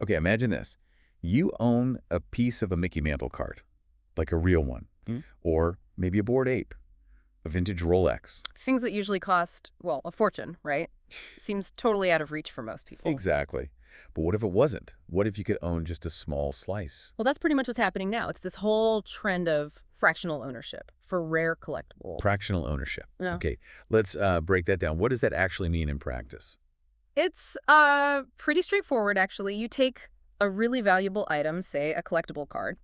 Okay, imagine this. You own a piece of a Mickey Mantle card, like a real one, or maybe a Bored Ape, a vintage Rolex. Things that usually cost, well, a fortune, right? Seems totally out of reach for most people. Exactly. But what if it wasn't? What if you could own just a small slice? Well, that's pretty much what's happening now. It's this whole trend of fractional ownership for rare collectible. Fractional ownership. Yeah. Okay, let's break that down. What does that actually mean in practice? It's pretty straightforward, actually. You take a really valuable item, say a collectible card,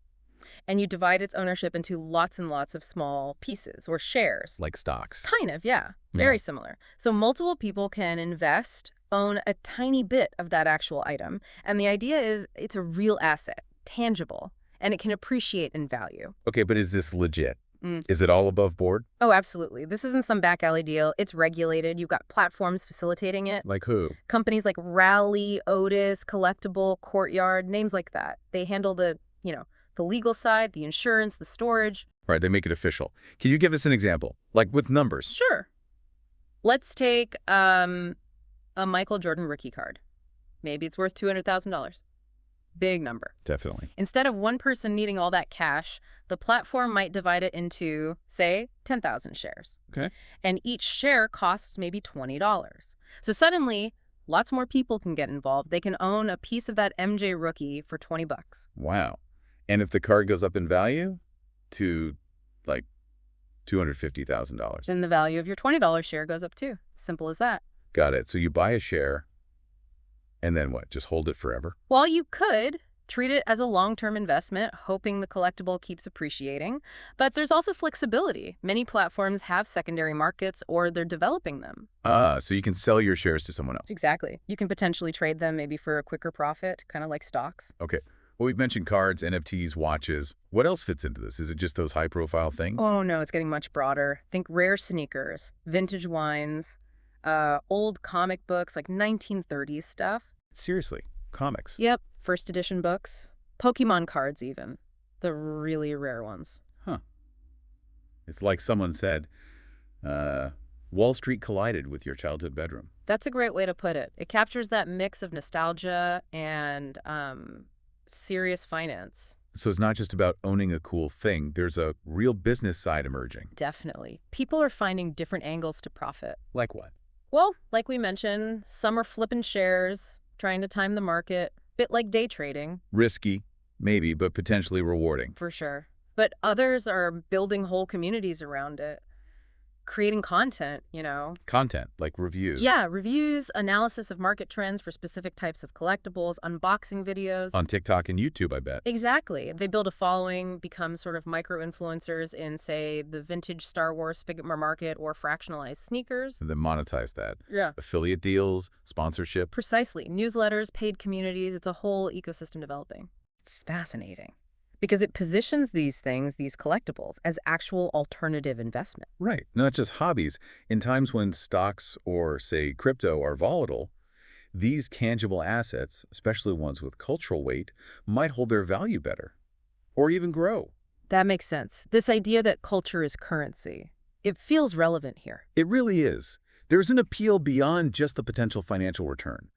and you divide its ownership into lots and lots of small pieces or shares. Like stocks. Kind of, yeah. Very similar. So multiple people can invest, own a tiny bit of that actual item, and the idea is it's a real asset, tangible, and it can appreciate in value. Okay, but is this legit? Is it all above board? Oh, absolutely. This isn't some back alley deal. It's regulated. You've got platforms facilitating it. Like who? Companies like Rally, Otis, Collectible, Courtyard, names like that. They handle the legal side, the insurance, the storage. Right, they make it official. Can you give us an example? Like with numbers? Sure. Let's take a Michael Jordan rookie card. Maybe it's worth $200,000. Big number. Definitely. Instead of one person needing all that cash, the platform might divide it into, say, 10,000 shares. Okay. And each share costs maybe $20. So suddenly, lots more people can get involved. They can own a piece of that MJ rookie for $20. Wow. And if the card goes up in value to, like, $250,000. Then the value of your $20 share goes up too. Simple as that. Got it. So you buy a share, and then what? Just hold it forever? Well, you could treat it as a long-term investment, hoping the collectible keeps appreciating. But there's also flexibility. Many platforms have secondary markets, or they're developing them. So you can sell your shares to someone else. Exactly. You can potentially trade them maybe for a quicker profit, kind of like stocks. Okay. Well, we've mentioned cards, NFTs, watches. What else fits into this? Is it just those high-profile things? Oh, no, it's getting much broader. Think rare sneakers, vintage wines, old comic books, like 1930s stuff. Seriously, comics. Yep, first edition books. Pokemon cards even. The really rare ones. Huh. It's like someone said, Wall Street collided with your childhood bedroom. That's a great way to put it. It captures that mix of nostalgia and serious finance. So it's not just about owning a cool thing. There's a real business side emerging. Definitely. People are finding different angles to profit. Like what? Well, like we mentioned, some are flipping shares, trying to time the market, bit like day trading. Risky, maybe, but potentially rewarding. For sure. But others are building whole communities around it, creating content, Content, like reviews. Yeah, reviews, analysis of market trends for specific types of collectibles, unboxing videos. On TikTok and YouTube, I bet. Exactly. They build a following, become sort of micro-influencers in, say, the vintage Star Wars figure market or fractionalized sneakers. And then monetize that. Yeah. Affiliate deals, sponsorship. Precisely. Newsletters, paid communities, it's a whole ecosystem developing. It's fascinating because it positions these things, these collectibles, as actual alternative investment. Right. Not just hobbies. In times when stocks or, say, crypto are volatile, these tangible assets, especially ones with cultural weight, might hold their value better or even grow. That makes sense. This idea that culture is currency, it feels relevant here. It really is. There's an appeal beyond just the potential financial return.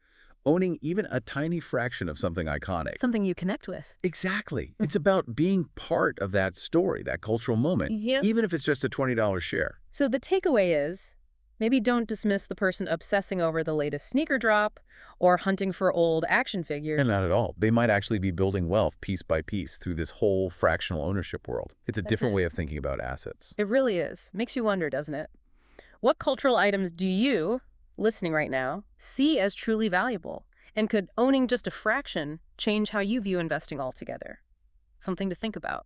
Owning even a tiny fraction of something iconic. Something you connect with. Exactly. It's about being part of that story, that cultural moment, even if it's just a $20 share. So the takeaway is, maybe don't dismiss the person obsessing over the latest sneaker drop or hunting for old action figures. And not at all. They might actually be building wealth piece by piece through this whole fractional ownership world. It's a different way of thinking about assets. It really is. Makes you wonder, doesn't it? What cultural items do you, listening right now, see as truly valuable? And could owning just a fraction change how you view investing altogether? Something to think about.